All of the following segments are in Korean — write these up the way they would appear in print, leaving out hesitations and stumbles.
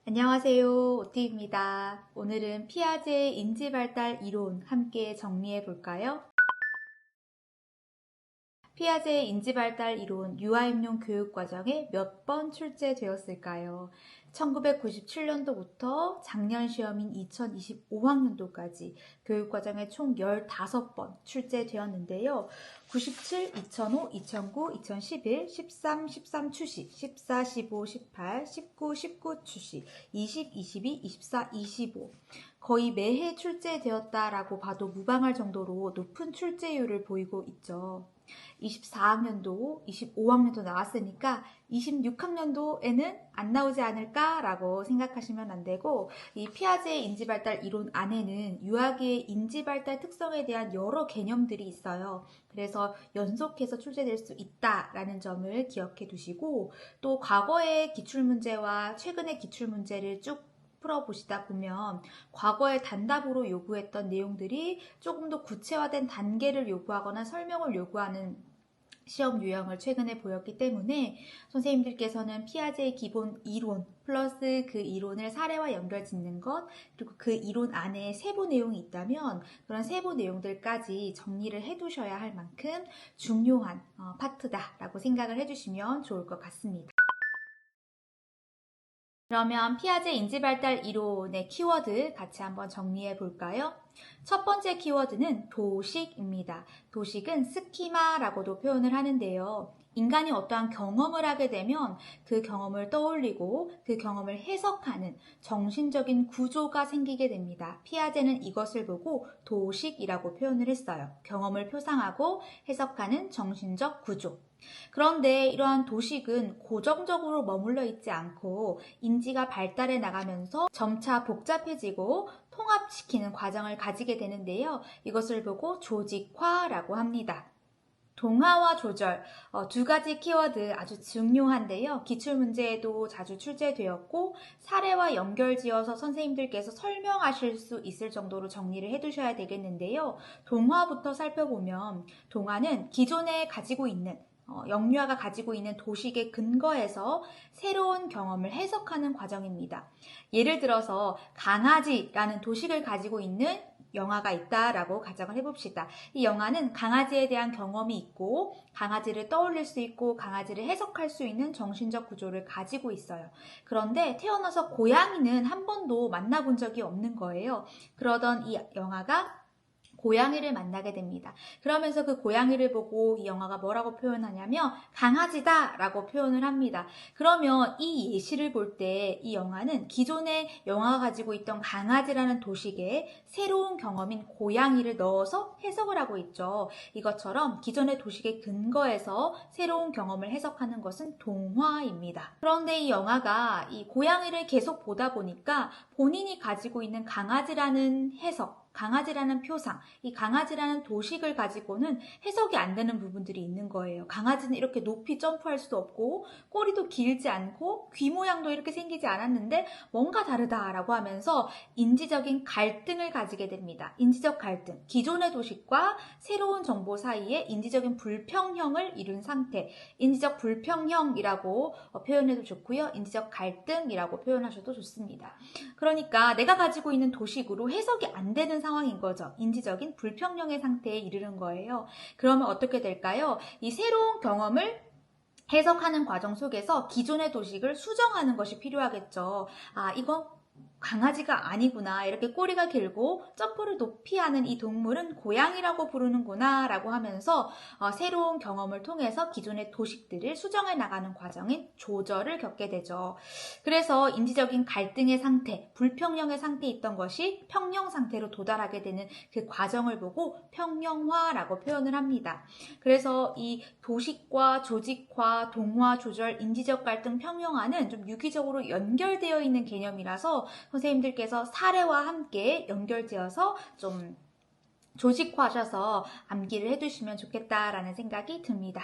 안녕하세요. 오티입니다. 오늘은 피아제의 인지발달 이론 함께 정리해 볼까요? 피아제의 인지발달 이론 유아임용 교육과정에 몇 번 출제되었을까요? 1997년도부터 작년 시험인 2025학년도까지 교육과정에 총 15번 출제되었는데요. 97, 2005, 2009, 2011, 13, 13 추시, 14, 15, 18, 19, 19 추시, 20, 22, 24, 25 거의 매해 출제되었다라고 봐도 무방할 정도로 높은 출제율을 보이고 있죠. 24학년도, 25학년도 나왔으니까 26학년도에는 안 나오지 않을까라고 생각하시면 안 되고, 이 피아제의 인지발달 이론 안에는 유아기의 인지발달 특성에 대한 여러 개념들이 있어요. 그래서 연속해서 출제될 수 있다라는 점을 기억해 두시고, 또 과거의 기출문제와 최근의 기출문제를 쭉 풀어보시다 보면 과거에 단답으로 요구했던 내용들이 조금 더 구체화된 단계를 요구하거나 설명을 요구하는 시험 유형을 최근에 보였기 때문에 선생님들께서는 피아제의 기본 이론 플러스 그 이론을 사례와 연결 짓는 것, 그리고 그 이론 안에 세부 내용이 있다면 그런 세부 내용들까지 정리를 해두셔야 할 만큼 중요한 파트다라고 생각을 해주시면 좋을 것 같습니다. 그러면 피아제 인지발달 이론의 키워드 같이 한번 정리해 볼까요? 첫 번째 키워드는 도식입니다. 도식은 스키마라고도 표현을 하는데요. 인간이 어떠한 경험을 하게 되면 그 경험을 떠올리고 그 경험을 해석하는 정신적인 구조가 생기게 됩니다. 피아제는 이것을 보고 도식이라고 표현을 했어요. 경험을 표상하고 해석하는 정신적 구조. 그런데 이러한 도식은 고정적으로 머물러 있지 않고 인지가 발달해 나가면서 점차 복잡해지고 통합시키는 과정을 가지게 되는데요. 이것을 보고 조직화라고 합니다. 동화와 조절, 두 가지 키워드 아주 중요한데요. 기출문제에도 자주 출제되었고 사례와 연결지어서 선생님들께서 설명하실 수 있을 정도로 정리를 해두셔야 되겠는데요. 동화부터 살펴보면 동화는 기존에 가지고 있는 영유아가 가지고 있는 도식에 근거해서 새로운 경험을 해석하는 과정입니다. 예를 들어서 강아지라는 도식을 가지고 있는 영화가 있다라고 가정을 해봅시다. 이 영화는 강아지에 대한 경험이 있고 강아지를 떠올릴 수 있고 강아지를 해석할 수 있는 정신적 구조를 가지고 있어요. 그런데 태어나서 고양이는 한 번도 만나본 적이 없는 거예요. 그러던 이 영화가 고양이를 만나게 됩니다. 그러면서 그 고양이를 보고 이 영화가 뭐라고 표현하냐면 강아지다 라고 표현을 합니다. 그러면 이 예시를 볼 때 이 영화는 기존의 영화가 가지고 있던 강아지라는 도식에 새로운 경험인 고양이를 넣어서 해석을 하고 있죠. 이것처럼 기존의 도식에 근거해서 새로운 경험을 해석하는 것은 동화입니다. 그런데 이 영화가 이 고양이를 계속 보다 보니까 본인이 가지고 있는 강아지라는 해석, 강아지라는 표상, 이 강아지라는 도식을 가지고는 해석이 안 되는 부분들이 있는 거예요. 강아지는 이렇게 높이 점프할 수도 없고 꼬리도 길지 않고 귀 모양도 이렇게 생기지 않았는데 뭔가 다르다라고 하면서 인지적인 갈등을 가지게 됩니다. 인지적 갈등, 기존의 도식과 새로운 정보 사이에 인지적인 불평형을 이룬 상태, 인지적 불평형이라고 표현해도 좋고요. 인지적 갈등이라고 표현하셔도 좋습니다. 그러니까 내가 가지고 있는 도식으로 해석이 안 되는 상황인 거죠. 인지적인 불평형의 상태에 이르는 거예요. 그러면 어떻게 될까요? 이 새로운 경험을 해석하는 과정 속에서 기존의 도식을 수정하는 것이 필요하겠죠. 이건 강아지가 아니구나, 이렇게 꼬리가 길고 점프를 높이 하는 이 동물은 고양이라고 부르는구나 라고 하면서 새로운 경험을 통해서 기존의 도식들을 수정해 나가는 과정인 조절을 겪게 되죠. 그래서 인지적인 갈등의 상태, 불평형의 상태에 있던 것이 평형 상태로 도달하게 되는 그 과정을 보고 평형화라고 표현을 합니다. 그래서 이 도식과 조직화, 동화, 조절, 인지적 갈등, 평형화는 좀 유기적으로 연결되어 있는 개념이라서 선생님들께서 사례와 함께 연결지어서 좀 조직화하셔서 암기를 해두시면 좋겠다라는 생각이 듭니다.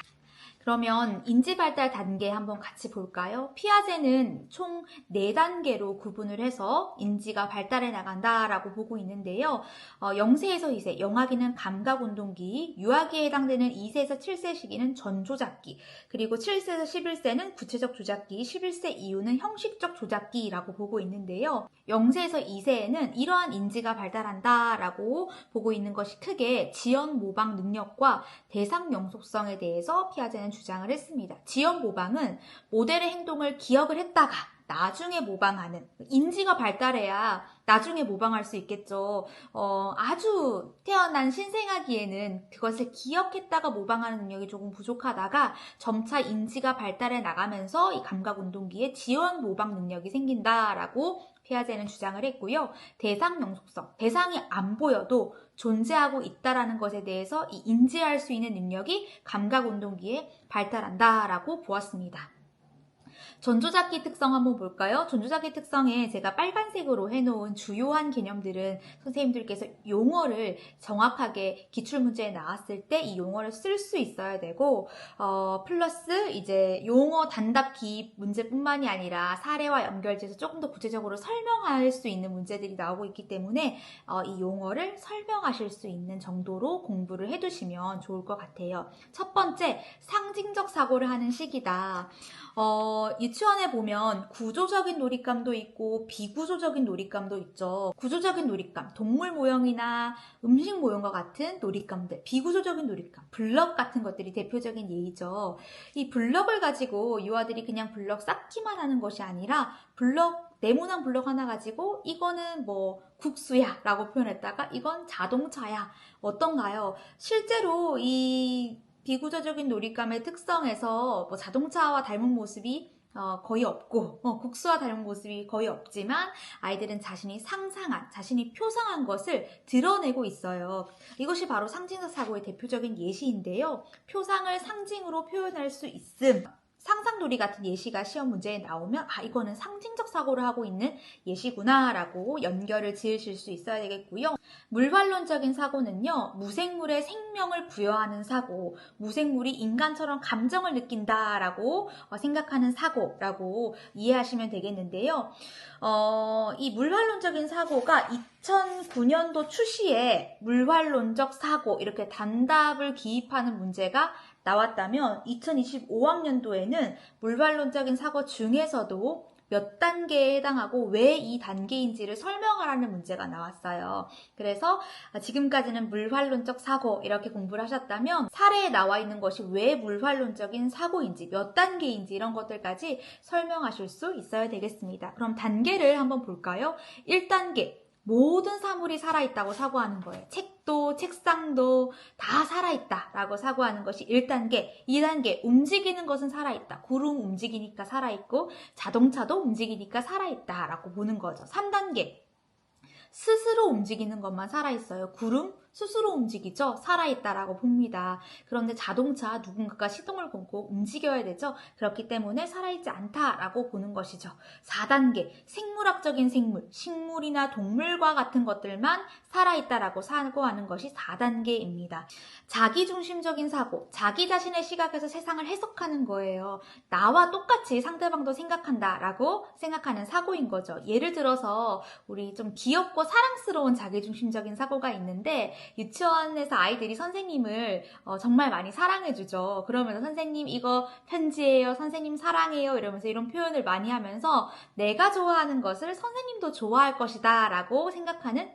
그러면 인지 발달 단계 한번 같이 볼까요? 피아제는 총 4단계로 구분을 해서 인지가 발달해 나간다라고 보고 있는데요. 0세에서 2세, 영아기는 감각운동기, 유아기에 해당되는 2세에서 7세 시기는 전조작기, 그리고 7세에서 11세는 구체적 조작기, 11세 이후는 형식적 조작기라고 보고 있는데요. 0세에서 2세에는 이러한 인지가 발달한다라고 보고 있는 것이 크게 지연 모방 능력과 대상 영속성에 대해서 피아제는 주장을 했습니다. 지연 모방은 모델의 행동을 기억을 했다가 나중에 모방하는, 인지가 발달해야 나중에 모방할 수 있겠죠. 아주 태어난 신생아기에는 그것을 기억했다가 모방하는 능력이 조금 부족하다가 점차 인지가 발달해 나가면서 이 감각운동기에 지연 모방 능력이 생긴다라고 피아제는 주장을 했고요. 대상 영속성, 대상이 안 보여도 존재하고 있다라는 것에 대해서 이 인지할 수 있는 능력이 감각운동기에 발달한다라고 보았습니다. 전조작기 특성 한번 볼까요? 전조작기 특성에 제가 빨간색으로 해놓은 주요한 개념들은 선생님들께서 용어를 정확하게 기출문제에 나왔을 때 이 용어를 쓸 수 있어야 되고, 플러스 이제 용어 단답 기입 문제뿐만이 아니라 사례와 연결돼서 조금 더 구체적으로 설명할 수 있는 문제들이 나오고 있기 때문에 이 용어를 설명하실 수 있는 정도로 공부를 해두시면 좋을 것 같아요. 첫 번째, 상징적 사고를 하는 시기다. 유치원에 보면 구조적인 놀잇감도 있고 비구조적인 놀잇감도 있죠. 구조적인 놀잇감, 동물 모형이나 음식 모형과 같은 놀잇감들, 비구조적인 놀잇감, 블럭 같은 것들이 대표적인 예이죠. 이 블럭을 가지고 유아들이 그냥 블럭 쌓기만 하는 것이 아니라 네모난 블럭 하나 가지고 이거는 뭐 국수야 라고 표현했다가 이건 자동차야 어떤가요? 실제로 이 비구조적인 놀잇감의 특성에서 뭐 자동차와 닮은 모습이 거의 없고 국수와 닮은 모습이 거의 없지만 아이들은 자신이 상상한, 자신이 표상한 것을 드러내고 있어요. 이것이 바로 상징적 사고의 대표적인 예시인데요. 표상을 상징으로 표현할 수 있음. 상상놀이 같은 예시가 시험 문제에 나오면 이거는 상징적 사고를 하고 있는 예시구나 라고 연결을 지으실 수 있어야 되겠고요. 물활론적인 사고는요, 무생물의 생명을 부여하는 사고, 무생물이 인간처럼 감정을 느낀다라고 생각하는 사고라고 이해하시면 되겠는데요. 이 물활론적인 사고가 2009년도 출시에 물활론적 사고 이렇게 단답을 기입하는 문제가 나왔다면 2025학년도에는 물발론적인 사고 중에서도 몇 단계에 해당하고 왜 이 단계인지를 설명하라는 문제가 나왔어요. 그래서 지금까지는 물활론적 사고 이렇게 공부를 하셨다면 사례에 나와 있는 것이 왜 물활론적인 사고인지 몇 단계인지 이런 것들까지 설명하실 수 있어야 되겠습니다. 그럼 단계를 한번 볼까요? 1단계 모든 사물이 살아있다고 사고하는 거예요. 책도 책상도 다 살아있다라고 사고하는 것이 1단계. 2단계 움직이는 것은 살아있다. 구름 움직이니까 살아있고 자동차도 움직이니까 살아있다라고 보는 거죠. 3단계 스스로 움직이는 것만 살아있어요. 구름 스스로 움직이죠. 살아있다라고 봅니다. 그런데 자동차 누군가가 시동을 걸고 움직여야 되죠. 그렇기 때문에 살아있지 않다라고 보는 것이죠. 4단계 생물학적인 생물, 식물이나 동물과 같은 것들만 살아있다라고 사고하는 것이 4단계입니다. 자기중심적인 사고, 자기 자신의 시각에서 세상을 해석하는 거예요. 나와 똑같이 상대방도 생각한다라고 생각하는 사고인 거죠. 예를 들어서 우리 좀 귀엽고 사랑스러운 자기중심적인 사고가 있는데 유치원에서 아이들이 선생님을 정말 많이 사랑해주죠. 그러면서 선생님 이거 편지예요. 선생님 사랑해요. 이러면서 이런 표현을 많이 하면서 내가 좋아하는 것을 선생님도 좋아할 것이다 라고 생각하는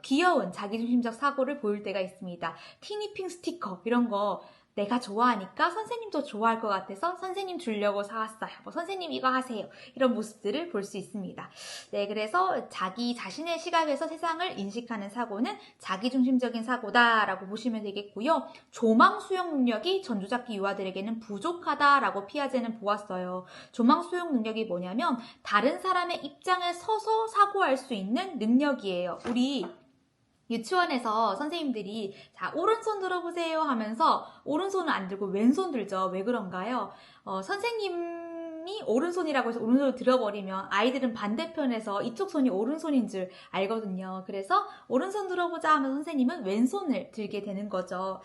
귀여운 자기중심적 사고를 보일 때가 있습니다. 티니핑 스티커 이런 거 내가 좋아하니까 선생님도 좋아할 것 같아서 선생님 주려고 사왔어요. 선생님 이거 하세요. 이런 모습들을 볼 수 있습니다. 네, 그래서 자기 자신의 시각에서 세상을 인식하는 사고는 자기중심적인 사고다라고 보시면 되겠고요. 조망 수용 능력이 전조작기 유아들에게는 부족하다라고 피아제는 보았어요. 조망 수용 능력이 뭐냐면 다른 사람의 입장에 서서 사고할 수 있는 능력이에요. 우리 유치원에서 선생님들이 자 오른손 들어보세요 하면서 오른손을 안 들고 왼손 들죠. 왜 그런가요? 선생님 손이 오른손이라고 해서 오른손을 들어버리면 아이들은 반대편에서 이쪽 손이 오른손인 줄 알거든요. 그래서 오른손 들어보자 하면 선생님은 왼손을 들게 되는 거죠.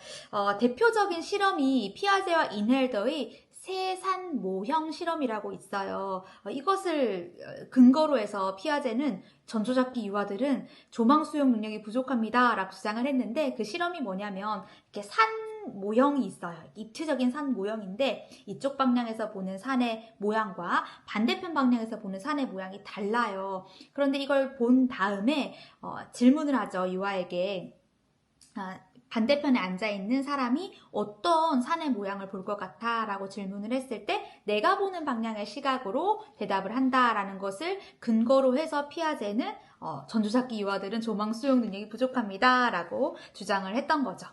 대표적인 실험이 피아제와 인헬더의 세산 모형 실험이라고 있어요. 이것을 근거로 해서 피아제는 전조잡기 유아들은 조망 수용 능력이 부족합니다 라고 주장을 했는데, 그 실험이 뭐냐면 이렇게 산 모형이 있어요. 입체적인 산 모형인데 이쪽 방향에서 보는 산의 모양과 반대편 방향에서 보는 산의 모양이 달라요. 그런데 이걸 본 다음에 질문을 하죠. 유아에게. 반대편에 앉아있는 사람이 어떤 산의 모양을 볼 것 같아? 라고 질문을 했을 때 내가 보는 방향의 시각으로 대답을 한다라는 것을 근거로 해서 피아제는 전조잡기 유아들은 조망 수용 능력이 부족합니다 라고 주장을 했던 거죠.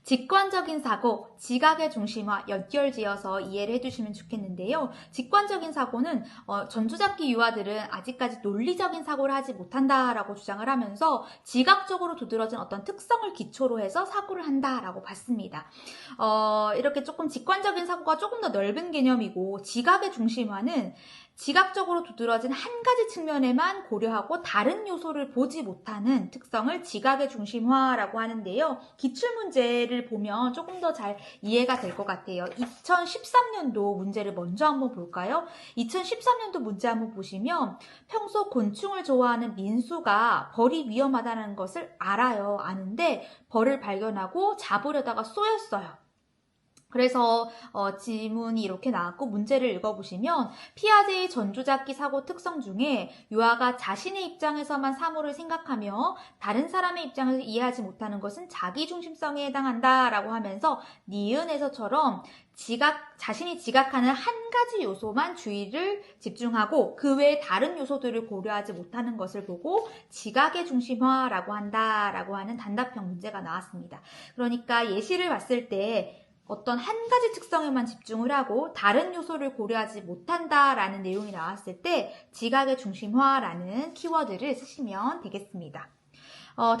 직관적인 사고, 지각의 중심화 연결지어서 이해를 해주시면 좋겠는데요. 직관적인 사고는 전조잡기 유아들은 아직까지 논리적인 사고를 하지 못한다라고 주장을 하면서 지각적으로 두드러진 어떤 특성을 기초로 해서 사고를 한다라고 봤습니다. 이렇게 조금 직관적인 사고가 조금 더 넓은 개념이고, 지각의 중심화는 지각적으로 두드러진 한 가지 측면에만 고려하고 다른 요소를 보지 못하는 특성을 지각의 중심화라고 하는데요. 기출문제를 보면 조금 더 잘 이해가 될 것 같아요. 2013년도 문제를 먼저 한번 볼까요? 2013년도 문제 한번 보시면 평소 곤충을 좋아하는 민수가 벌이 위험하다는 것을 알아요. 아는데 벌을 발견하고 잡으려다가 쏘였어요. 그래서 지문이 이렇게 나왔고, 문제를 읽어보시면 피아제의 전조잡기 사고 특성 중에 유아가 자신의 입장에서만 사물을 생각하며 다른 사람의 입장에서 이해하지 못하는 것은 자기중심성에 해당한다라고 하면서 니은에서처럼 자신이 지각하는 한 가지 요소만 주의를 집중하고 그 외에 다른 요소들을 고려하지 못하는 것을 보고 지각의 중심화라고 한다라고 하는 단답형 문제가 나왔습니다. 그러니까 예시를 봤을 때 어떤 한 가지 특성에만 집중을 하고 다른 요소를 고려하지 못한다라는 내용이 나왔을 때 지각의 중심화라는 키워드를 쓰시면 되겠습니다.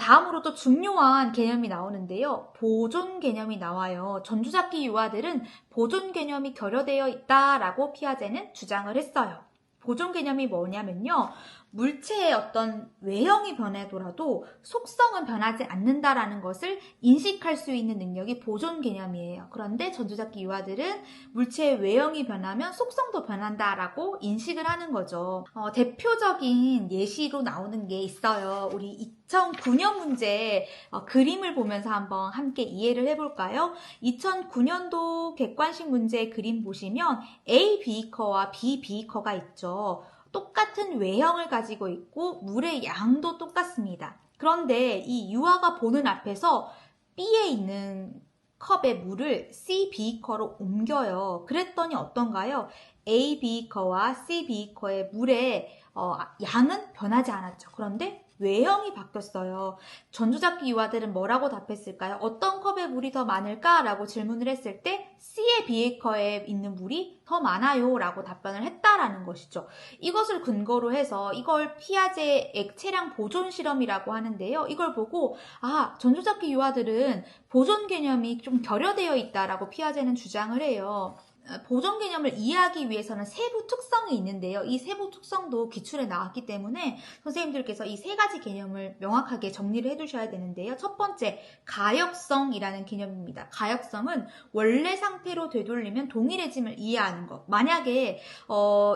다음으로 또 중요한 개념이 나오는데요. 보존 개념이 나와요. 전조잡기 유아들은 보존 개념이 결여되어 있다라고 피아제는 주장을 했어요. 보존 개념이 뭐냐면요. 물체의 어떤 외형이 변하더라도 속성은 변하지 않는다라는 것을 인식할 수 있는 능력이 보존 개념이에요. 그런데 전조잡기 유아들은 물체의 외형이 변하면 속성도 변한다라고 인식을 하는 거죠. 대표적인 예시로 나오는 게 있어요. 우리 2009년 문제 그림을 보면서 한번 함께 이해를 해볼까요? 2009년도 객관식 문제 그림 보시면 A 비커와 B 비커가 있죠. 똑같은 외형을 가지고 있고 물의 양도 똑같습니다. 그런데 이 유아가 보는 앞에서 B에 있는 컵의 물을 C 비커로 옮겨요. 그랬더니 어떤가요? A 비커와 C 비커의 물의 양은 변하지 않았죠. 그런데 외형이 바뀌었어요. 전조잡기 유아들은 뭐라고 답했을까요? 어떤 컵에 물이 더 많을까라고 질문을 했을 때 C의 비커에 있는 물이 더 많아요 라고 답변을 했다라는 것이죠. 이것을 근거로 해서 이걸 피아제 액체량 보존 실험이라고 하는데요. 이걸 보고 전조잡기 유아들은 보존 개념이 좀 결여되어 있다라고 피아제는 주장을 해요. 보존 개념을 이해하기 위해서는 세부 특성이 있는데요. 이 세부 특성도 기출에 나왔기 때문에 선생님들께서 이 세 가지 개념을 명확하게 정리를 해두셔야 되는데요. 첫 번째, 가역성이라는 개념입니다. 가역성은 원래 상태로 되돌리면 동일해짐을 이해하는 것. 만약에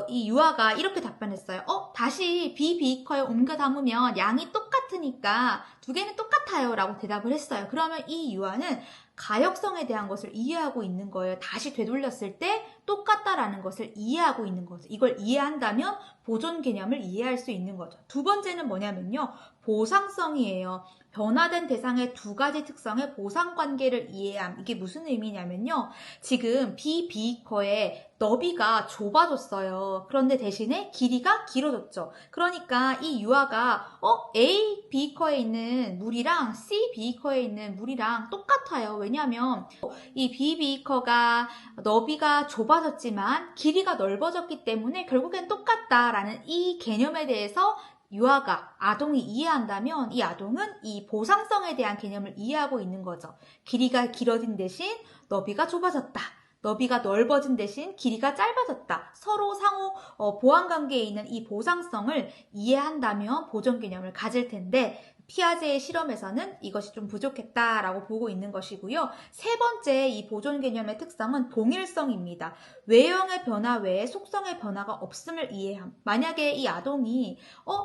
이 유아가 이렇게 답변했어요. 다시 B 비커에 옮겨 담으면 양이 똑같으니까 두 개는 똑같아요 라고 대답을 했어요. 그러면 이 유아는 가역성에 대한 것을 이해하고 있는 거예요. 다시 되돌렸을 때 똑같다라는 것을 이해하고 있는 거죠. 이걸 이해한다면 보존 개념을 이해할 수 있는 거죠. 두 번째는 뭐냐면요. 보상성이에요. 변화된 대상의 두 가지 특성의 보상관계를 이해함. 이게 무슨 의미냐면요. 지금 B 비커의 너비가 좁아졌어요. 그런데 대신에 길이가 길어졌죠. 그러니까 이 유아가 A 비커에 있는 물이랑 C 비커에 있는 물이랑 똑같아요. 왜냐하면 이 B 비커가 너비가 좁아졌지만 길이가 넓어졌기 때문에 결국엔 똑같다라는 이 개념에 대해서 유아가, 아동이 이해한다면 이 아동은 이 보상성에 대한 개념을 이해하고 있는 거죠. 길이가 길어진 대신 너비가 좁아졌다. 너비가 넓어진 대신 길이가 짧아졌다. 서로 상호 보완 관계에 있는 이 보상성을 이해한다면 보존 개념을 가질 텐데 피아제의 실험에서는 이것이 좀 부족했다라고 보고 있는 것이고요. 세 번째 이 보존 개념의 특성은 동일성입니다. 외형의 변화 외에 속성의 변화가 없음을 이해함. 만약에 이 아동이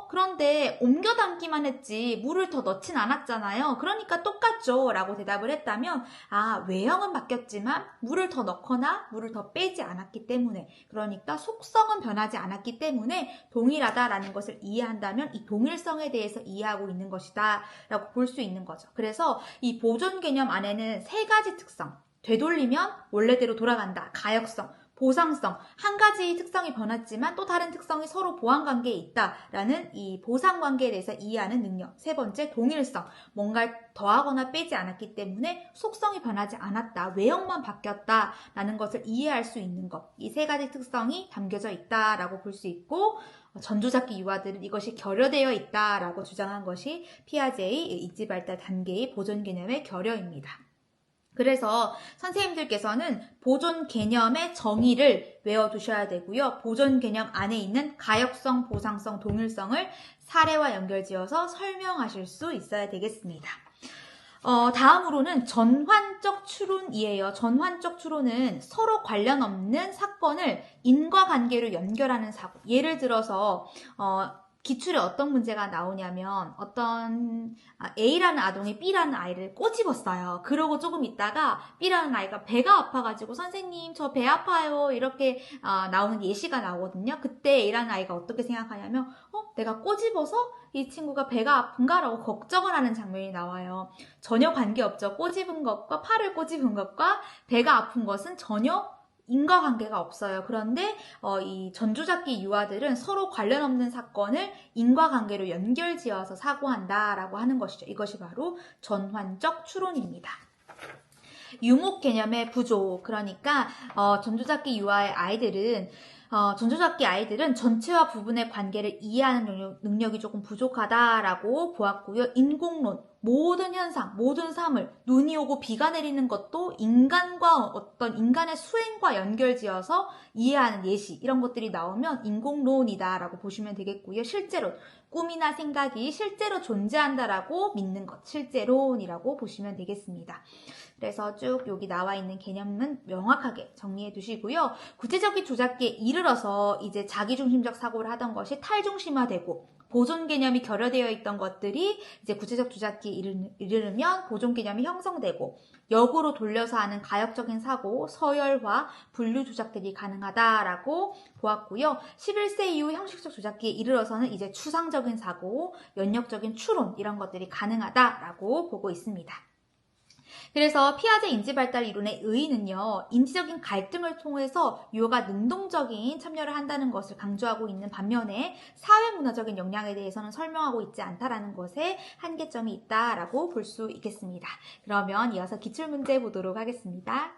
그런데 옮겨 담기만 했지 물을 더 넣진 않았잖아요. 그러니까 똑같죠 라고 대답을 했다면 외형은 바뀌었지만 물을 더 넣거나 물을 더 빼지 않았기 때문에, 그러니까 속성은 변하지 않았기 때문에 동일하다라는 것을 이해한다면 이 동일성에 대해서 이해하고 있는 것이다 라고 볼 수 있는 거죠. 그래서 이 보존 개념 안에는 세 가지 특성, 되돌리면 원래대로 돌아간다, 가역성, 보상성, 한 가지 특성이 변했지만 또 다른 특성이 서로 보완 관계에 있다라는 이 보상 관계에 대해서 이해하는 능력. 세 번째, 동일성, 뭔가를 더하거나 빼지 않았기 때문에 속성이 변하지 않았다, 외형만 바뀌었다라는 것을 이해할 수 있는 것. 이 세 가지 특성이 담겨져 있다라고 볼 수 있고, 전조잡기 유아들은 이것이 결여되어 있다라고 주장한 것이 피아제의 인지발달 단계의 보존 개념의 결여입니다. 그래서 선생님들께서는 보존 개념의 정의를 외워두셔야 되고요. 보존 개념 안에 있는 가역성, 보상성, 동일성을 사례와 연결지어서 설명하실 수 있어야 되겠습니다. 다음으로는 전환적 추론이에요. 전환적 추론은 서로 관련 없는 사건을 인과관계로 연결하는 사고. 예를 들어서 기출에 어떤 문제가 나오냐면 A라는 아동이 B라는 아이를 꼬집었어요. 그러고 조금 있다가 B라는 아이가 배가 아파가지고 선생님 저 배 아파요 이렇게 나오는 예시가 나오거든요. 그때 A라는 아이가 어떻게 생각하냐면 내가 꼬집어서 이 친구가 배가 아픈가? 라고 걱정을 하는 장면이 나와요. 전혀 관계없죠. 꼬집은 것과 팔을 꼬집은 것과 배가 아픈 것은 전혀 인과관계가 없어요. 그런데 이 전조잡기 유아들은 서로 관련 없는 사건을 인과관계로 연결지어서 사고한다라고 하는 것이죠. 이것이 바로 전환적 추론입니다. 유목 개념의 부족, 그러니까 전조잡기 유아의 아이들은 전조잡기 아이들은 전체와 부분의 관계를 이해하는 능력이 조금 부족하다라고 보았고요. 인공론, 모든 현상, 모든 사물, 눈이 오고 비가 내리는 것도 인간과 어떤 인간의 수행과 연결지어서 이해하는 예시, 이런 것들이 나오면 인공론이다라고 보시면 되겠고요. 실제로 꿈이나 생각이 실제로 존재한다라고 믿는 것, 실제론이라고 보시면 되겠습니다. 그래서 쭉 여기 나와 있는 개념은 명확하게 정리해 두시고요. 구체적인 조작기에 이르러서 이제 자기중심적 사고를 하던 것이 탈중심화되고 보존 개념이 결여되어 있던 것들이 이제 구체적 조작기에 이르르면 보존 개념이 형성되고 역으로 돌려서 하는 가역적인 사고, 서열화, 분류 조작들이 가능하다라고 보았고요. 11세 이후 형식적 조작기에 이르러서는 이제 추상적인 사고, 연역적인 추론 이런 것들이 가능하다라고 보고 있습니다. 그래서 피아제 인지발달 이론의 의의는요, 인지적인 갈등을 통해서 유아가 능동적인 참여를 한다는 것을 강조하고 있는 반면에 사회문화적인 역량에 대해서는 설명하고 있지 않다라는 것에 한계점이 있다라고 볼 수 있겠습니다. 그러면 이어서 기출문제 보도록 하겠습니다.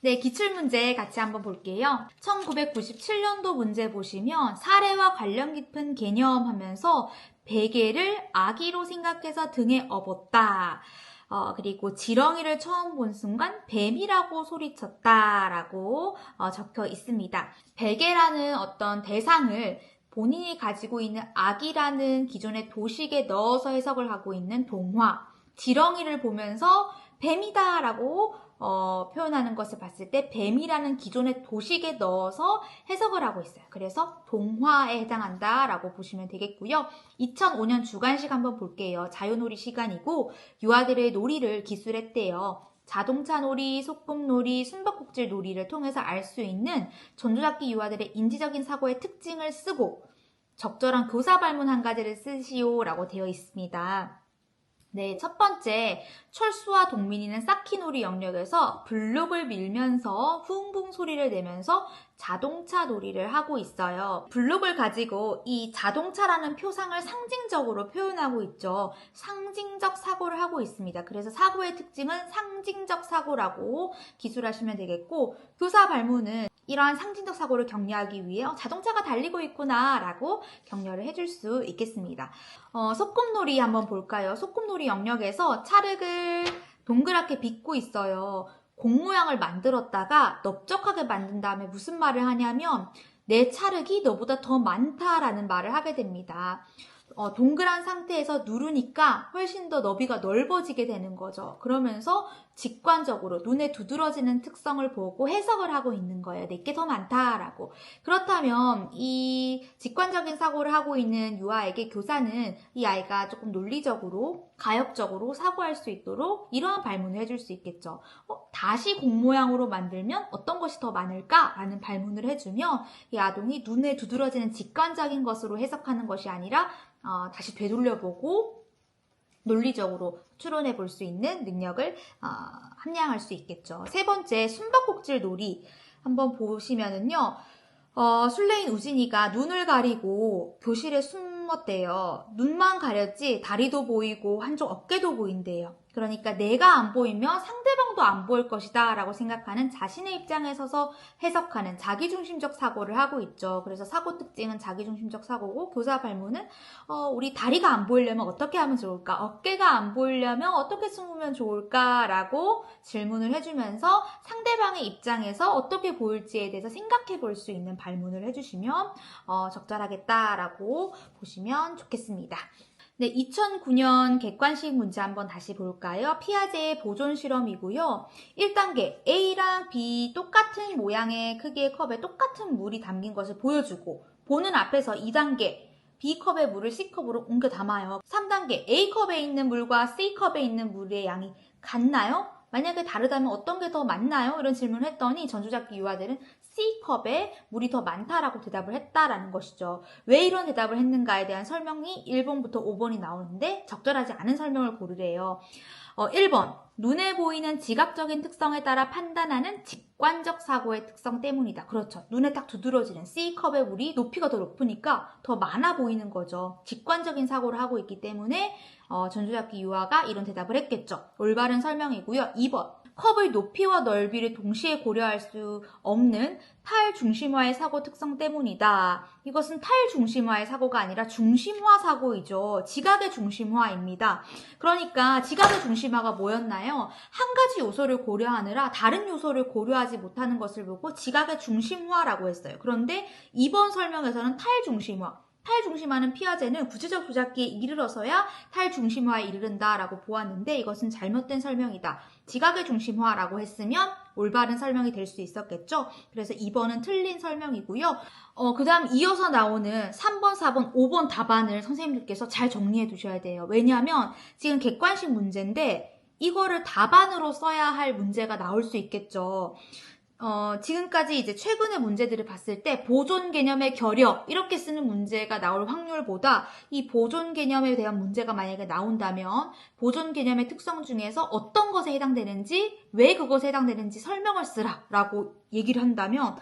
네, 기출문제 같이 한번 볼게요. 1997년도 문제 보시면 사례와 관련 깊은 개념 하면서 베개를 아기로 생각해서 등에 업었다. 그리고 지렁이를 처음 본 순간 뱀이라고 소리쳤다라고 적혀 있습니다. 베개라는 어떤 대상을 본인이 가지고 있는 아기라는 기존의 도식에 넣어서 해석을 하고 있는 동화, 지렁이를 보면서 뱀이다라고 표현하는 것을 봤을 때 뱀이라는 기존의 도식에 넣어서 해석을 하고 있어요. 그래서 동화에 해당한다라고 보시면 되겠고요. 2005년 주관식 한번 볼게요. 자유놀이 시간이고 유아들의 놀이를 기술했대요. 자동차 놀이, 소꿉 놀이, 숨바꼭질 놀이를 통해서 알 수 있는 전조잡기 유아들의 인지적인 사고의 특징을 쓰고 적절한 교사 발문 한 가지를 쓰시오라고 되어 있습니다. 네, 첫 번째, 철수와 동민이는 쌓기놀이 영역에서 블록을 밀면서 붕붕 소리를 내면서 자동차 놀이를 하고 있어요. 블록을 가지고 이 자동차라는 표상을 상징적으로 표현하고 있죠. 상징적 사고를 하고 있습니다. 그래서 사고의 특징은 상징적 사고라고 기술하시면 되겠고, 교사 발문은 이러한 상징적 사고를 격려하기 위해 자동차가 달리고 있구나 라고 격려를 해줄 수 있겠습니다. 소꿉놀이 한번 볼까요? 소꿉놀이 영역에서 찰흙을 동그랗게 빚고 있어요. 공 모양을 만들었다가 넓적하게 만든 다음에 무슨 말을 하냐면 내 찰흙이 너보다 더 많다라는 말을 하게 됩니다. 동그란 상태에서 누르니까 훨씬 더 너비가 넓어지게 되는 거죠. 그러면서 직관적으로 눈에 두드러지는 특성을 보고 해석을 하고 있는 거예요. 내게 더 많다라고. 그렇다면 이 직관적인 사고를 하고 있는 유아에게 교사는 이 아이가 조금 논리적으로 가역적으로 사고할 수 있도록 이러한 발문을 해줄 수 있겠죠. 다시 공 모양으로 만들면 어떤 것이 더 많을까? 라는 발문을 해주면 이 아동이 눈에 두드러지는 직관적인 것으로 해석하는 것이 아니라 다시 되돌려보고 논리적으로 추론해 볼 수 있는 능력을 함양할 수 있겠죠. 세 번째, 숨바꼭질 놀이 한번 보시면은요. 술래인 우진이가 눈을 가리고 교실에 숨었대요. 눈만 가렸지 다리도 보이고 한쪽 어깨도 보인대요. 그러니까 내가 안 보이면 상대방도 안 보일 것이다 라고 생각하는 자신의 입장에 서서 해석하는 자기중심적 사고를 하고 있죠. 그래서 사고 특징은 자기중심적 사고고 교사 발문은 우리 다리가 안 보이려면 어떻게 하면 좋을까? 어깨가 안 보이려면 어떻게 숨으면 좋을까? 라고 질문을 해주면서 상대방의 입장에서 어떻게 보일지에 대해서 생각해 볼 수 있는 발문을 해주시면 적절하겠다라고 보시면 좋겠습니다. 네, 2009년 객관식 문제 한번 다시 볼까요? 피아제의 보존 실험이고요. 1단계 A랑 B 똑같은 모양의 크기의 컵에 똑같은 물이 담긴 것을 보여주고 보는 앞에서 2단계 B컵의 물을 C컵으로 옮겨 담아요. 3단계 A컵에 있는 물과 C컵에 있는 물의 양이 같나요? 만약에 다르다면 어떤 게 더 많나요? 이런 질문을 했더니 전조잡기 유아들은 C컵에 물이 더 많다라고 대답을 했다라는 것이죠. 왜 이런 대답을 했는가에 대한 설명이 1번부터 5번이 나오는데 적절하지 않은 설명을 고르래요. 1번, 눈에 보이는 지각적인 특성에 따라 판단하는 직관적 사고의 특성 때문이다. 그렇죠. 눈에 딱 두드러지는 C컵의 물이 높이가 더 높으니까 더 많아 보이는 거죠. 직관적인 사고를 하고 있기 때문에 전조잡기 유아가 이런 대답을 했겠죠. 올바른 설명이고요. 2번, 컵의 높이와 넓이를 동시에 고려할 수 없는 탈중심화의 사고 특성 때문이다. 이것은 탈중심화의 사고가 아니라 중심화 사고이죠. 지각의 중심화입니다. 그러니까 지각의 중심화가 뭐였나요? 한 가지 요소를 고려하느라 다른 요소를 고려하지 못하는 것을 보고 지각의 중심화라고 했어요. 그런데 이번 설명에서는 탈중심화는 피아제는 구체적 조작기에 이르러서야 탈중심화에 이르른다라고 보았는데 이것은 잘못된 설명이다. 지각의 중심화라고 했으면 올바른 설명이 될 수 있었겠죠. 그래서 2번은 틀린 설명이고요. 그 다음 이어서 나오는 3번, 4번, 5번 답안을 선생님들께서 잘 정리해 두셔야 돼요. 왜냐하면 지금 객관식 문제인데 이거를 답안으로 써야 할 문제가 나올 수 있겠죠. 지금까지 이제 최근의 문제들을 봤을 때 보존 개념의 결여 이렇게 쓰는 문제가 나올 확률보다 이 보존 개념에 대한 문제가 만약에 나온다면 보존 개념의 특성 중에서 어떤 것에 해당되는지 왜 그것에 해당되는지 설명을 쓰라 라고 얘기를 한다면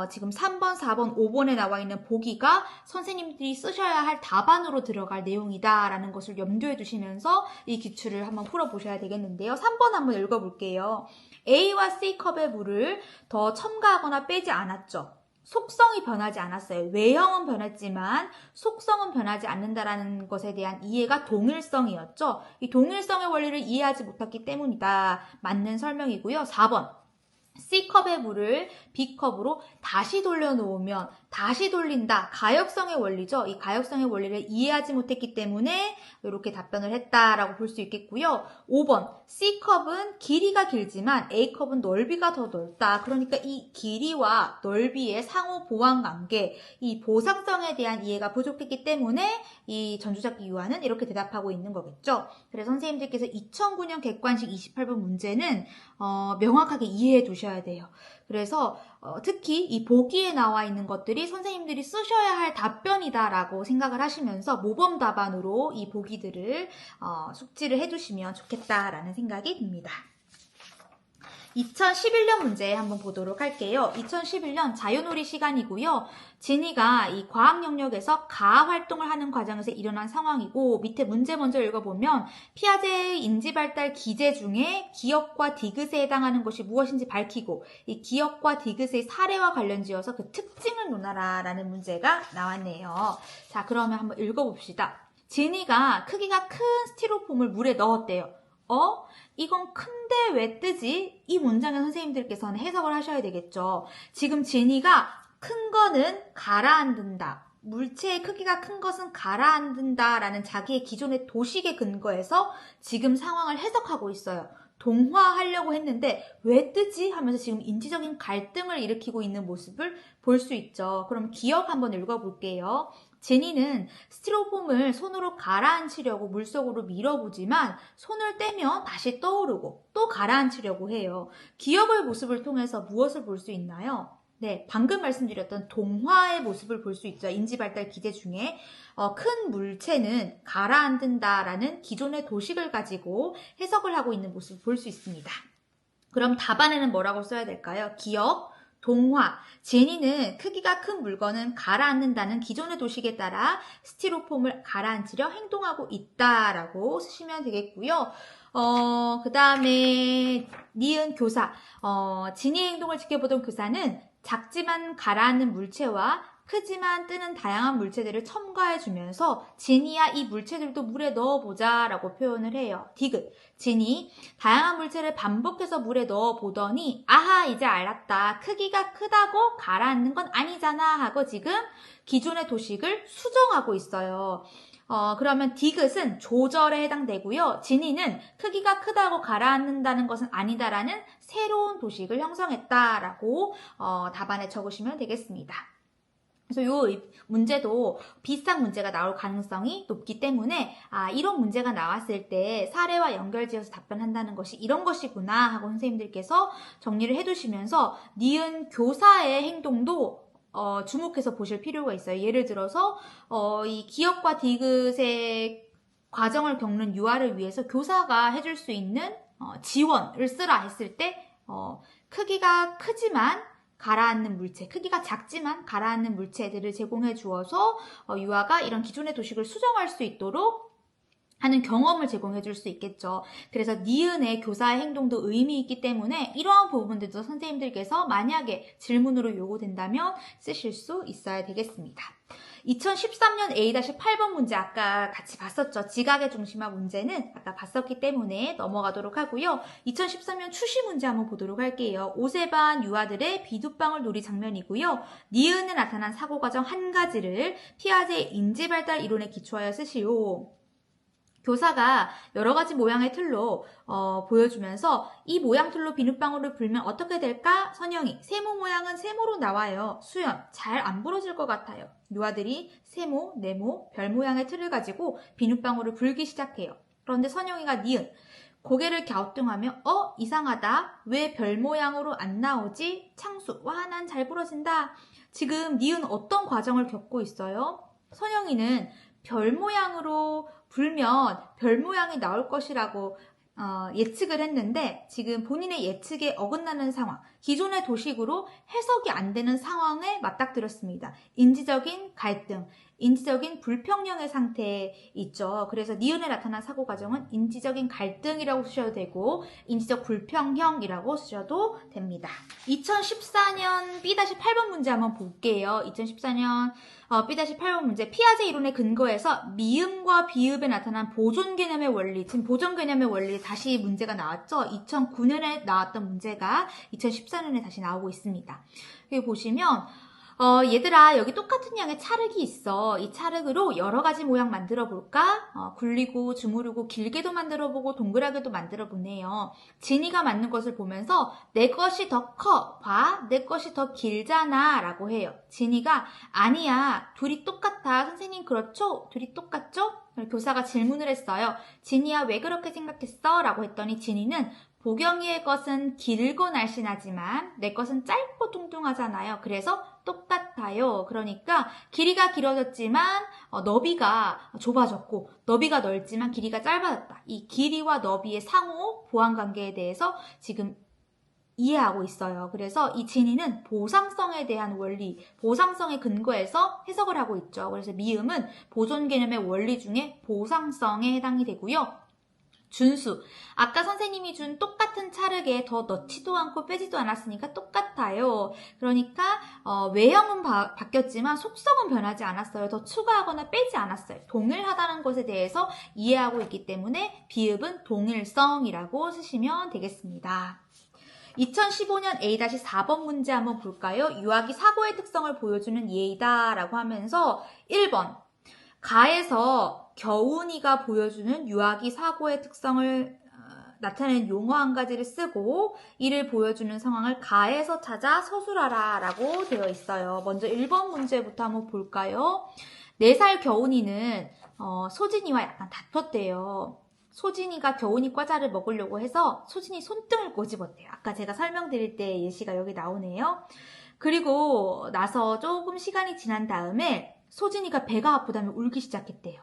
지금 3번, 4번, 5번에 나와 있는 보기가 선생님들이 쓰셔야 할 답안으로 들어갈 내용이다라는 것을 염두에 두시면서 이 기출을 한번 풀어보셔야 되겠는데요. 3번 한번 읽어볼게요. A와 C컵의 물을 더 첨가하거나 빼지 않았죠. 속성이 변하지 않았어요. 외형은 변했지만 속성은 변하지 않는다라는 것에 대한 이해가 동일성이었죠. 이 동일성의 원리를 이해하지 못했기 때문이다. 맞는 설명이고요. 4번. C컵의 물을 B컵으로 다시 돌려놓으면 다시 돌린다. 가역성의 원리죠. 이 가역성의 원리를 이해하지 못했기 때문에 이렇게 답변을 했다라고 볼 수 있겠고요. 5번 C컵은 길이가 길지만 A컵은 넓이가 더 넓다. 그러니까 이 길이와 넓이의 상호 보완 관계, 이 보상성에 대한 이해가 부족했기 때문에 이 전조잡기 유아는 이렇게 대답하고 있는 거겠죠. 그래서 선생님들께서 2009년 객관식 28번 문제는 명확하게 이해해 두셔야 돼요. 그래서 특히 이 보기에 나와 있는 것들이 선생님들이 쓰셔야 할 답변이다라고 생각을 하시면서 모범 답안으로 이 보기들을 숙지를 해두시면 좋겠다라는 생각이 듭니다. 2011년 문제 한번 보도록 할게요. 2011년 자유놀이 시간이고요. 진이가 이 과학 영역에서 가하 활동을 하는 과정에서 일어난 상황이고 밑에 문제 먼저 읽어보면 피아제의 인지발달 기제 중에 기억과 디귿에 해당하는 것이 무엇인지 밝히고 이 기억과 디귿의 사례와 관련지어서 그 특징을 논하라 라는 문제가 나왔네요. 자, 그러면 한번 읽어봅시다. 진이가 크기가 큰 스티로폼을 물에 넣었대요. 이건 큰데 왜 뜨지? 이 문장의 선생님들께서는 해석을 하셔야 되겠죠. 지금 진이가 큰 거는 가라앉는다. 물체의 크기가 큰 것은 가라앉는다 라는 자기의 기존의 도식에 근거해서 지금 상황을 해석하고 있어요. 동화하려고 했는데 왜 뜨지? 하면서 지금 인지적인 갈등을 일으키고 있는 모습을 볼 수 있죠. 그럼 기억 한번 읽어볼게요. 제니는 스티로폼을 손으로 가라앉히려고 물속으로 밀어보지만 손을 떼면 다시 떠오르고 또 가라앉히려고 해요. 기억의 모습을 통해서 무엇을 볼 수 있나요? 네, 방금 말씀드렸던 동화의 모습을 볼 수 있죠. 인지발달 기제 중에 큰 물체는 가라앉는다라는 기존의 도식을 가지고 해석을 하고 있는 모습을 볼 수 있습니다. 그럼 답안에는 뭐라고 써야 될까요? 기억, 동화, 제니는 크기가 큰 물건은 가라앉는다는 기존의 도식에 따라 스티로폼을 가라앉히려 행동하고 있다라고 쓰시면 되겠고요. 그 다음에 니은 교사, 진이의 행동을 지켜보던 교사는 작지만 가라앉는 물체와 크지만 뜨는 다양한 물체들을 첨가해주면서 진이야 이 물체들도 물에 넣어보자 라고 표현을 해요. 디귿, 진이 다양한 물체를 반복해서 물에 넣어보더니 아하 이제 알았다. 크기가 크다고 가라앉는 건 아니잖아 하고 지금 기존의 도식을 수정하고 있어요. 그러면 디귿은 조절에 해당되고요. 진이는 크기가 크다고 가라앉는다는 것은 아니다라는 새로운 도식을 형성했다라고 답안에 적으시면 되겠습니다. 그래서 이 문제도 비슷한 문제가 나올 가능성이 높기 때문에 이런 문제가 나왔을 때 사례와 연결지어서 답변한다는 것이 이런 것이구나 하고 선생님들께서 정리를 해두시면서 니은 교사의 행동도 주목해서 보실 필요가 있어요. 예를 들어서 이 기억과 디귿의 과정을 겪는 유아를 위해서 교사가 해줄 수 있는 지원을 쓰라 했을 때 크기가 크지만 가라앉는 물체, 크기가 작지만 가라앉는 물체들을 제공해 주어서 유아가 이런 기존의 도식을 수정할 수 있도록 하는 경험을 제공해 줄 수 있겠죠. 그래서 니은의 교사의 행동도 의미 있기 때문에 이러한 부분들도 선생님들께서 만약에 질문으로 요구된다면 쓰실 수 있어야 되겠습니다. 2013년 A-8번 문제 아까 같이 봤었죠. 지각의 중심화 문제는 아까 봤었기 때문에 넘어가도록 하고요. 2013년 추시 문제 한번 보도록 할게요. 오세반 유아들의 비눗방울 놀이 장면이고요. 니은에 나타난 사고과정 한 가지를 피아제의 인지발달 이론에 기초하여 쓰시오. 교사가 여러 가지 모양의 틀로 보여주면서 이 모양 틀로 비눗방울을 불면 어떻게 될까? 선영이, 세모 모양은 세모로 나와요. 수연, 잘 안 부러질 것 같아요. 유아들이 세모, 네모, 별 모양의 틀을 가지고 비눗방울을 불기 시작해요. 그런데 선영이가 니은, 고개를 갸우뚱하며 이상하다. 왜 별 모양으로 안 나오지? 창수, 와, 난 잘 부러진다. 지금 니은 어떤 과정을 겪고 있어요? 선영이는 별 모양으로 불면 별 모양이 나올 것이라고 예측을 했는데 지금 본인의 예측에 어긋나는 상황, 기존의 도식으로 해석이 안 되는 상황에 맞닥뜨렸습니다. 인지적인 갈등, 인지적인 불평형의 상태에 있죠. 그래서 니은에 나타난 사고 과정은 인지적인 갈등이라고 쓰셔도 되고 인지적 불평형이라고 쓰셔도 됩니다. 2014년 B-8번 문제 한번 볼게요. 2014년 B-8번 문제, 피아제 이론에 근거해서 미음과 비읍에 나타난 보존 개념의 원리, 지금 보존 개념의 원리 다시 문제가 나왔죠. 2009년에 나왔던 문제가 2014년에 다시 나오고 있습니다. 여기 보시면 얘들아 여기 똑같은 양의 찰흙이 있어. 이 찰흙으로 여러 가지 모양 만들어 볼까? 굴리고 주무르고 길게도 만들어 보고 동그랗게도 만들어 보네요. 진이가 만든 것을 보면서 내 것이 더 커. 봐, 내 것이 더 길잖아 라고 해요. 진이가 아니야, 둘이 똑같아. 선생님 그렇죠? 둘이 똑같죠? 교사가 질문을 했어요. 진이야 왜 그렇게 생각했어? 라고 했더니 진이는 보경이의 것은 길고 날씬하지만 내 것은 짧고 뚱뚱하잖아요. 그래서 똑같아요. 그러니까 길이가 길어졌지만 너비가 좁아졌고 너비가 넓지만 길이가 짧아졌다. 이 길이와 너비의 상호 보완관계에 대해서 지금 이해하고 있어요. 그래서 이 진이는 보상성에 대한 원리, 보상성에 근거해서 해석을 하고 있죠. 그래서 미음은 보존 개념의 원리 중에 보상성에 해당이 되고요. 준수. 아까 선생님이 준 똑같은 찰흙에 더 넣지도 않고 빼지도 않았으니까 똑같아요. 그러니까 외형은 바뀌었지만 속성은 변하지 않았어요. 더 추가하거나 빼지 않았어요. 동일하다는 것에 대해서 이해하고 있기 때문에 비읍은 동일성이라고 쓰시면 되겠습니다. 2015년 A-4번 문제 한번 볼까요? 유아기 사고의 특성을 보여주는 예이다 라고 하면서 1번 가에서 겨우니가 보여주는 유아기 사고의 특성을 나타내는 용어 한 가지를 쓰고 이를 보여주는 상황을 가에서 찾아 서술하라 라고 되어 있어요. 먼저 1번 문제부터 한번 볼까요? 4살 겨우니는 소진이와 약간 다퉜대요. 소진이가 겨우니 과자를 먹으려고 해서 소진이 손등을 꼬집었대요. 아까 제가 설명드릴 때 예시가 여기 나오네요. 그리고 나서 조금 시간이 지난 다음에 소진이가 배가 아프다며 울기 시작했대요.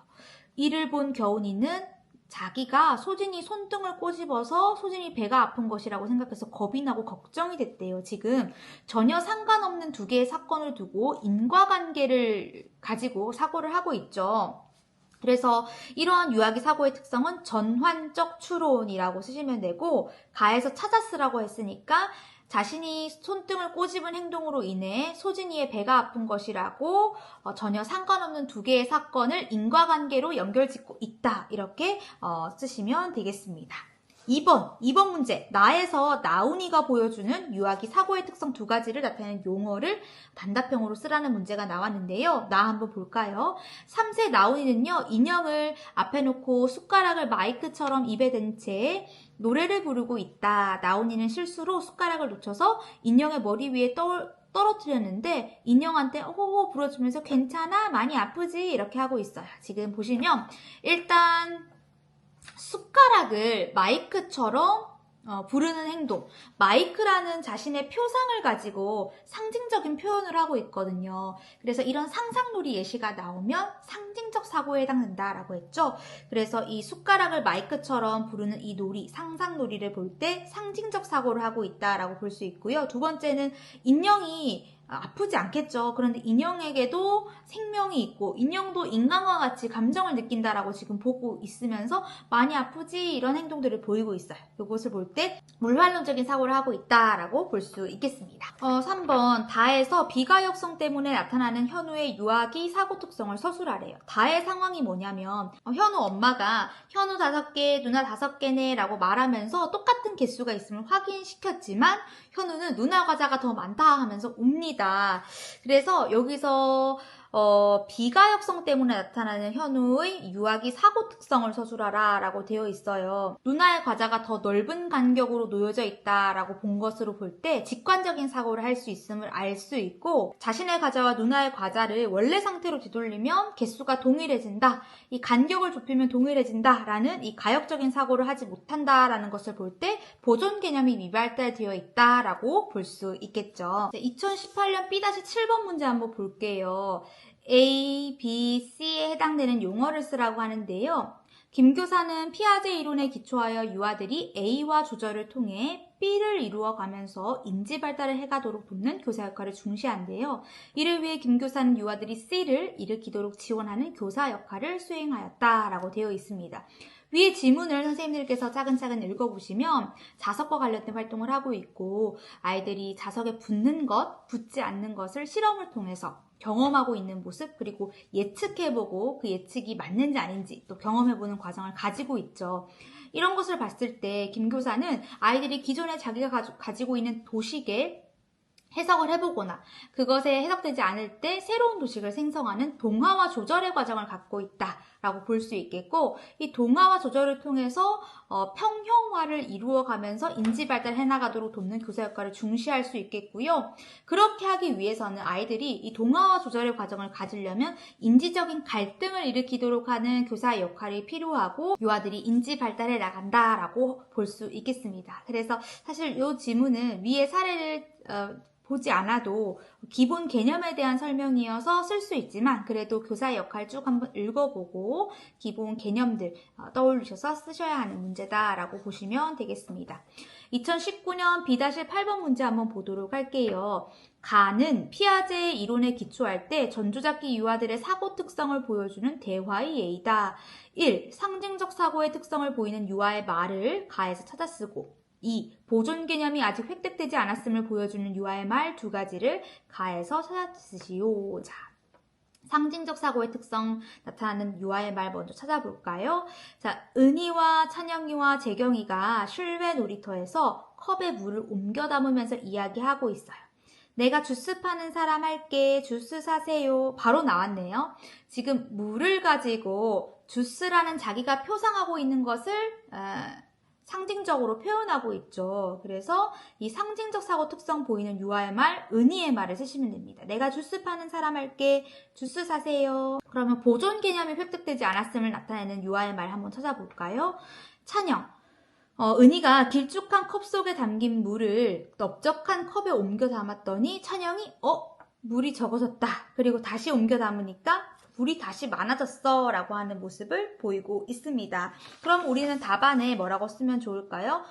이를 본 겨우니는 자기가 소진이 손등을 꼬집어서 소진이 배가 아픈 것이라고 생각해서 겁이 나고 걱정이 됐대요. 지금 전혀 상관없는 두 개의 사건을 두고 인과관계를 가지고 사고를 하고 있죠. 그래서 이러한 유아기 사고의 특성은 전환적 추론이라고 쓰시면 되고 가에서 찾아 쓰라고 했으니까 자신이 손등을 꼬집은 행동으로 인해 소진이의 배가 아픈 것이라고 전혀 상관없는 두 개의 사건을 인과관계로 연결짓고 있다. 이렇게 쓰시면 되겠습니다. 2번 문제. 나에서 나훈이가 보여주는 유아기 사고의 특성 두 가지를 나타내는 용어를 단답형으로 쓰라는 문제가 나왔는데요. 나 한번 볼까요? 3세 나훈이는요. 인형을 앞에 놓고 숟가락을 마이크처럼 입에 댄 채 노래를 부르고 있다. 나훈이는 실수로 숟가락을 놓쳐서 인형의 머리 위에 떨어뜨렸는데 인형한테 호호 불어주면서 괜찮아? 많이 아프지? 이렇게 하고 있어요. 지금 보시면 일단 숟가락을 마이크처럼 부르는 행동. 마이크라는 자신의 표상을 가지고 상징적인 표현을 하고 있거든요. 그래서 이런 상상놀이 예시가 나오면 상징적 사고에 해당된다라고 했죠. 그래서 이 숟가락을 마이크처럼 부르는 이 놀이, 상상놀이를 볼 때 상징적 사고를 하고 있다라고 볼 수 있고요. 두 번째는 인형이 아프지 않겠죠. 그런데 인형에게도 생명이 있고 인형도 인간과 같이 감정을 느낀다라고 지금 보고 있으면서 많이 아프지 이런 행동들을 보이고 있어요. 이것을 볼 때 물환론적인 사고를 하고 있다라고 볼 수 있겠습니다. 3번 다에서 비가역성 때문에 나타나는 현우의 유아기 사고 특성을 서술하래요. 다의 상황이 뭐냐면 현우 엄마가 현우 5개, 누나 5개네 라고 말하면서 똑같은 개수가 있음을 확인시켰지만 현우는 누나 과자가 더 많다 하면서 웁니다. 그래서 여기서 비가역성 때문에 나타나는 현우의 유아기 사고 특성을 서술하라 라고 되어 있어요. 누나의 과자가 더 넓은 간격으로 놓여져 있다 라고 본 것으로 볼 때 직관적인 사고를 할 수 있음을 알 수 있고 자신의 과자와 누나의 과자를 원래 상태로 뒤돌리면 개수가 동일해진다. 이 간격을 좁히면 동일해진다 라는 이 가역적인 사고를 하지 못한다 라는 것을 볼 때 보존 개념이 미발달되어 있다 라고 볼 수 있겠죠. 2018년 B-7번 문제 한번 볼게요. A, B, C에 해당되는 용어를 쓰라고 하는데요. 김 교사는 피아제 이론에 기초하여 유아들이 A와 조절을 통해 B를 이루어가면서 인지 발달을 해가도록 돕는 교사 역할을 중시한대요. 이를 위해 김 교사는 유아들이 C를 일으키도록 지원하는 교사 역할을 수행하였다라고 되어 있습니다. 위의 지문을 선생님들께서 차근차근 읽어보시면 자석과 관련된 활동을 하고 있고 아이들이 자석에 붙는 것, 붙지 않는 것을 실험을 통해서 경험하고 있는 모습 그리고 예측해보고 그 예측이 맞는지 아닌지 또 경험해보는 과정을 가지고 있죠. 이런 것을 봤을 때 김 교사는 아이들이 기존에 자기가 가지고 있는 도식에 해석을 해보거나 그것에 해석되지 않을 때 새로운 도식을 생성하는 동화와 조절의 과정을 갖고 있다라고 볼 수 있겠고 이 동화와 조절을 통해서 평형화를 이루어가면서 인지 발달해 나가도록 돕는 교사 역할을 중시할 수 있겠고요. 그렇게 하기 위해서는 아이들이 이 동화와 조절의 과정을 가지려면 인지적인 갈등을 일으키도록 하는 교사의 역할이 필요하고 유아들이 인지 발달해 나간다라고 볼 수 있겠습니다. 그래서 사실 이 지문은 위의 사례를 보지 않아도 기본 개념에 대한 설명이어서 쓸 수 있지만 그래도 교사의 역할 쭉 한번 읽어보고 기본 개념들 떠올리셔서 쓰셔야 하는 문제다라고 보시면 되겠습니다. 2019년 B-8번 문제 한번 보도록 할게요. 가는 피아제의 이론에 기초할 때 전조잡기 유아들의 사고 특성을 보여주는 대화의 예이다. 1. 상징적 사고의 특성을 보이는 유아의 말을 가에서 찾아 쓰고 2. 보존 개념이 아직 획득되지 않았음을 보여주는 유아의 말 두 가지를 가에서 찾아 쓰시오. 자, 상징적 사고의 특성 나타나는 유아의 말 먼저 찾아볼까요? 자, 은희와 찬영이와 재경이가 실외 놀이터에서 컵에 물을 옮겨 담으면서 이야기하고 있어요. 내가 주스 파는 사람 할게. 주스 사세요. 바로 나왔네요. 지금 물을 가지고 주스라는 자기가 표상하고 있는 것을 상징적으로 표현하고 있죠. 그래서 이 상징적 사고 특성 보이는 유아의 말, 은희의 말을 쓰시면 됩니다. 내가 주스 파는 사람 할게. 주스 사세요. 그러면 보존 개념이 획득되지 않았음을 나타내는 유아의 말 한번 찾아볼까요? 찬영. 은희가 길쭉한 컵 속에 담긴 물을 넓적한 컵에 옮겨 담았더니 찬영이 물이 적어졌다. 그리고 다시 옮겨 담으니까 물이 다시 많아졌어 라고 하는 모습을 보이고 있습니다. 그럼 우리는 답안에 뭐라고 쓰면 좋을까요?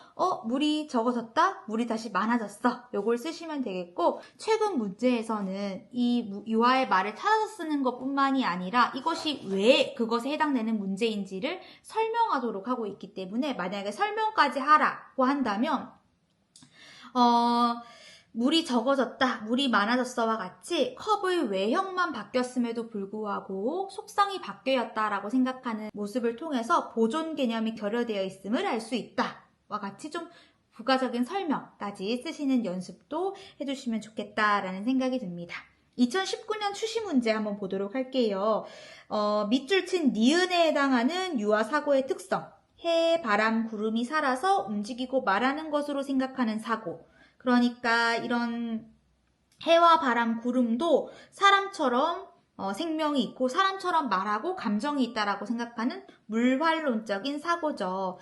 물이 적어졌다? 물이 다시 많아졌어. 요걸 쓰시면 되겠고 최근 문제에서는 이 유아의 말을 찾아서 쓰는 것뿐만이 아니라 이것이 왜 그것에 해당되는 문제인지를 설명하도록 하고 있기 때문에 만약에 설명까지 하라고 한다면 물이 적어졌다, 물이 많아졌어와 같이 컵의 외형만 바뀌었음에도 불구하고 속성이 바뀌었다라고 생각하는 모습을 통해서 보존 개념이 결여되어 있음을 알 수 있다와 같이 좀 부가적인 설명까지 쓰시는 연습도 해주시면 좋겠다라는 생각이 듭니다. 2019년 추시 문제 한번 보도록 할게요. 밑줄 친 니은에 해당하는 유아 사고의 특성. 해, 바람, 구름이 살아서 움직이고 말하는 것으로 생각하는 사고. 그러니까 이런 해와 바람, 구름도 사람처럼 생명이 있고 사람처럼 말하고 감정이 있다라고 생각하는 물활론적인 사고죠.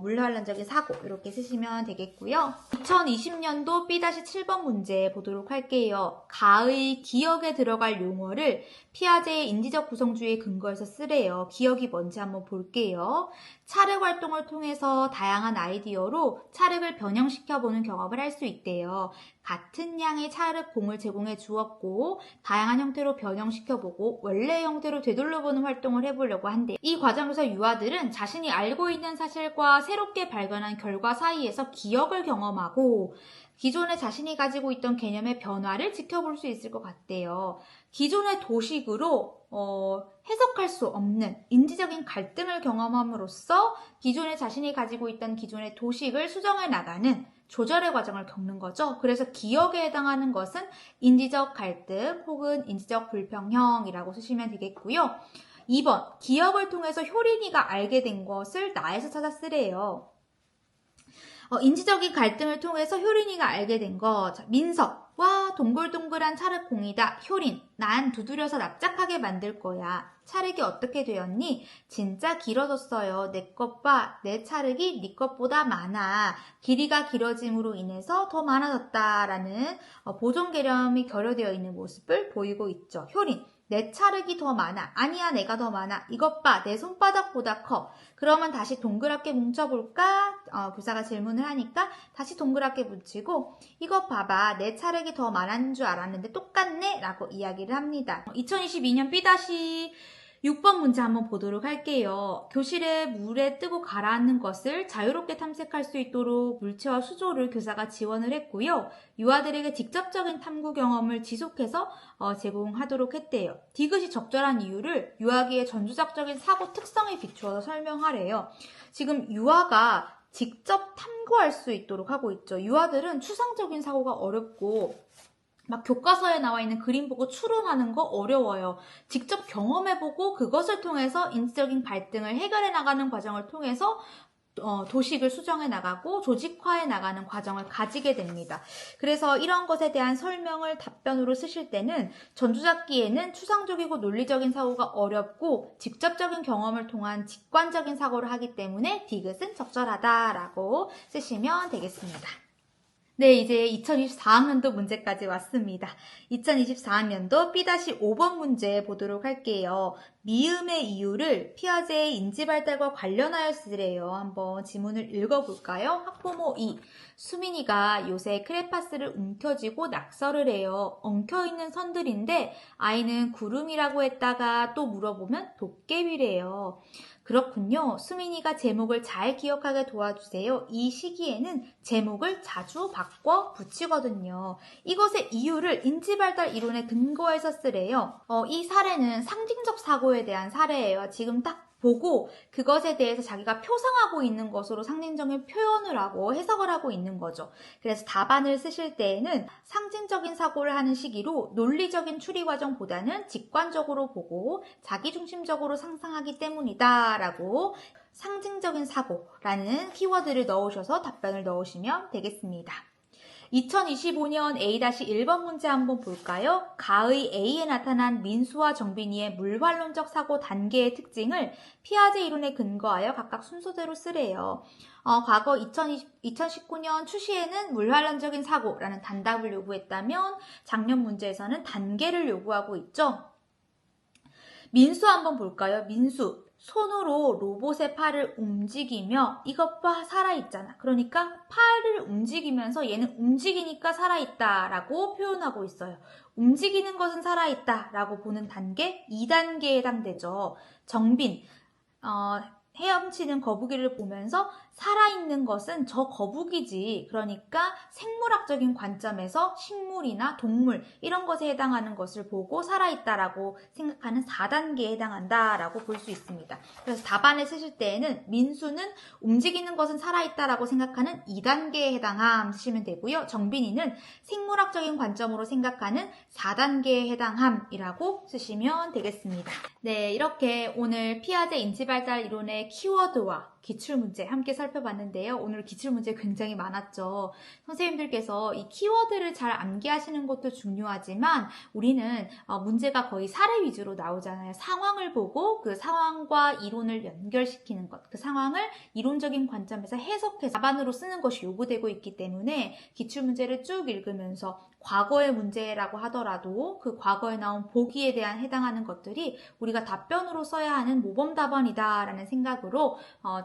물활론적인 사고 이렇게 쓰시면 되겠고요. 2020년도 B-7번 문제 보도록 할게요. 가의 기억에 들어갈 용어를 피아제의 인지적 구성주의에 근거해서 쓰래요. 기억이 뭔지 한번 볼게요. 차륵 활동을 통해서 다양한 아이디어로 차륵을 변형시켜보는 경험을 할 수 있대요. 같은 양의 차륵 공을 제공해 주었고 다양한 형태로 변형시켜보고 원래 형태로 되돌려보는 활동을 해보려고 한대요. 이 과정에서 유아들은 자신이 알고 있는 사실과 새롭게 발견한 결과 사이에서 기억을 경험하고 기존에 자신이 가지고 있던 개념의 변화를 지켜볼 수 있을 것 같대요. 기존의 도식으로 해석할 수 없는 인지적인 갈등을 경험함으로써 기존에 자신이 가지고 있던 기존의 도식을 수정해 나가는 조절의 과정을 겪는 거죠. 그래서 기억에 해당하는 것은 인지적 갈등 혹은 인지적 불평형이라고 쓰시면 되겠고요. 2번, 기억을 통해서 효린이가 알게 된 것을 나에서 찾아 쓰래요. 인지적인 갈등을 통해서 효린이가 알게 된 거. 자, 민석. 와, 동글동글한 차륵공이다. 효린. 난 두드려서 납작하게 만들 거야. 차륵이 어떻게 되었니? 진짜 길어졌어요. 내 것 봐. 내 차륵이 네 것보다 많아. 길이가 길어짐으로 인해서 더 많아졌다라는 보존 개념이 결여되어 있는 모습을 보이고 있죠. 효린. 내 차륵이 더 많아. 아니야, 내가 더 많아. 이것 봐, 내 손바닥보다 커. 그러면 다시 동그랗게 뭉쳐볼까? 교사가 질문을 하니까 다시 동그랗게 뭉치고 이것 봐봐, 내 차륵이 더 많은 줄 알았는데 똑같네? 라고 이야기를 합니다. 2022년 B-6번 문제 한번 보도록 할게요. 교실에 물에 뜨고 가라앉는 것을 자유롭게 탐색할 수 있도록 물체와 수조를 교사가 지원을 했고요. 유아들에게 직접적인 탐구 경험을 지속해서 제공하도록 했대요. 디귿이 적절한 이유를 유아기의 전조작적인 사고 특성에 비추어서 설명하래요. 지금 유아가 직접 탐구할 수 있도록 하고 있죠. 유아들은 추상적인 사고가 어렵고 막 교과서에 나와 있는 그림 보고 추론하는 거 어려워요. 직접 경험해보고 그것을 통해서 인지적인 갈등을 해결해 나가는 과정을 통해서 도식을 수정해 나가고 조직화해 나가는 과정을 가지게 됩니다. 그래서 이런 것에 대한 설명을 답변으로 쓰실 때는 전조잡기에는 추상적이고 논리적인 사고가 어렵고 직접적인 경험을 통한 직관적인 사고를 하기 때문에 디귿은 적절하다라고 쓰시면 되겠습니다. 네, 이제 2024학년도 문제까지 왔습니다. 2024학년도 B-5번 문제 보도록 할게요. 미음의 이유를 피아제의 인지발달과 관련하여 쓰래요. 한번 지문을 읽어볼까요? 학부모 2. 수민이가 요새 크레파스를 움켜쥐고 낙서를 해요. 엉켜있는 선들인데 아이는 구름이라고 했다가 또 물어보면 도깨비래요. 그렇군요. 수민이가 제목을 잘 기억하게 도와주세요. 이 시기에는 제목을 자주 바꿔 붙이거든요. 이것의 이유를 인지발달 이론에 근거해서 쓰래요. 이 사례는 상징적 사고에 대한 사례예요. 지금 딱 보고 그것에 대해서 자기가 표상하고 있는 것으로 상징적인 표현을 하고 해석을 하고 있는 거죠. 그래서 답안을 쓰실 때에는 상징적인 사고를 하는 시기로 논리적인 추리 과정보다는 직관적으로 보고 자기중심적으로 상상하기 때문이다 라고 상징적인 사고라는 키워드를 넣으셔서 답변을 넣으시면 되겠습니다. 2025년 A-1번 문제 한번 볼까요? 가의 A에 나타난 민수와 정빈이의 물활론적 사고 단계의 특징을 피아제 이론에 근거하여 각각 순서대로 쓰래요. 과거 2019년 추시에는 물활론적인 사고라는 단답을 요구했다면 작년 문제에서는 단계를 요구하고 있죠. 민수 한번 볼까요? 민수. 손으로 로봇의 팔을 움직이며 이것 봐 살아있잖아. 그러니까 팔을 움직이면서 얘는 움직이니까 살아있다라고 표현하고 있어요. 움직이는 것은 살아있다라고 보는 단계 2단계에 해당되죠. 정빈. 헤엄치는 거북이를 보면서 살아있는 것은 저 거북이지. 그러니까 생물학적인 관점에서 식물이나 동물 이런 것에 해당하는 것을 보고 살아있다라고 생각하는 4단계에 해당한다라고 볼 수 있습니다. 그래서 답안에 쓰실 때에는 민수는 움직이는 것은 살아있다라고 생각하는 2단계에 해당함 쓰시면 되고요. 정빈이는 생물학적인 관점으로 생각하는 4단계에 해당함이라고 쓰시면 되겠습니다. 네, 이렇게 오늘 피아제 인지발달 이론의 키워드와 기출문제 함께 살펴봤는데요. 오늘 기출문제 굉장히 많았죠. 선생님들께서 이 키워드를 잘 암기하시는 것도 중요하지만 우리는 문제가 거의 사례 위주로 나오잖아요. 상황을 보고 그 상황과 이론을 연결시키는 것, 그 상황을 이론적인 관점에서 해석해서 답안으로 쓰는 것이 요구되고 있기 때문에 기출문제를 쭉 읽으면서 과거의 문제라고 하더라도 그 과거에 나온 보기에 대한 해당하는 것들이 우리가 답변으로 써야 하는 모범 답안이다라는 생각으로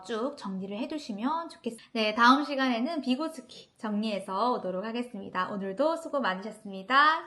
쭉 정리를 해두시면 좋겠습니다. 네, 다음 시간에는 비고스키 정리해서 오도록 하겠습니다. 오늘도 수고 많으셨습니다.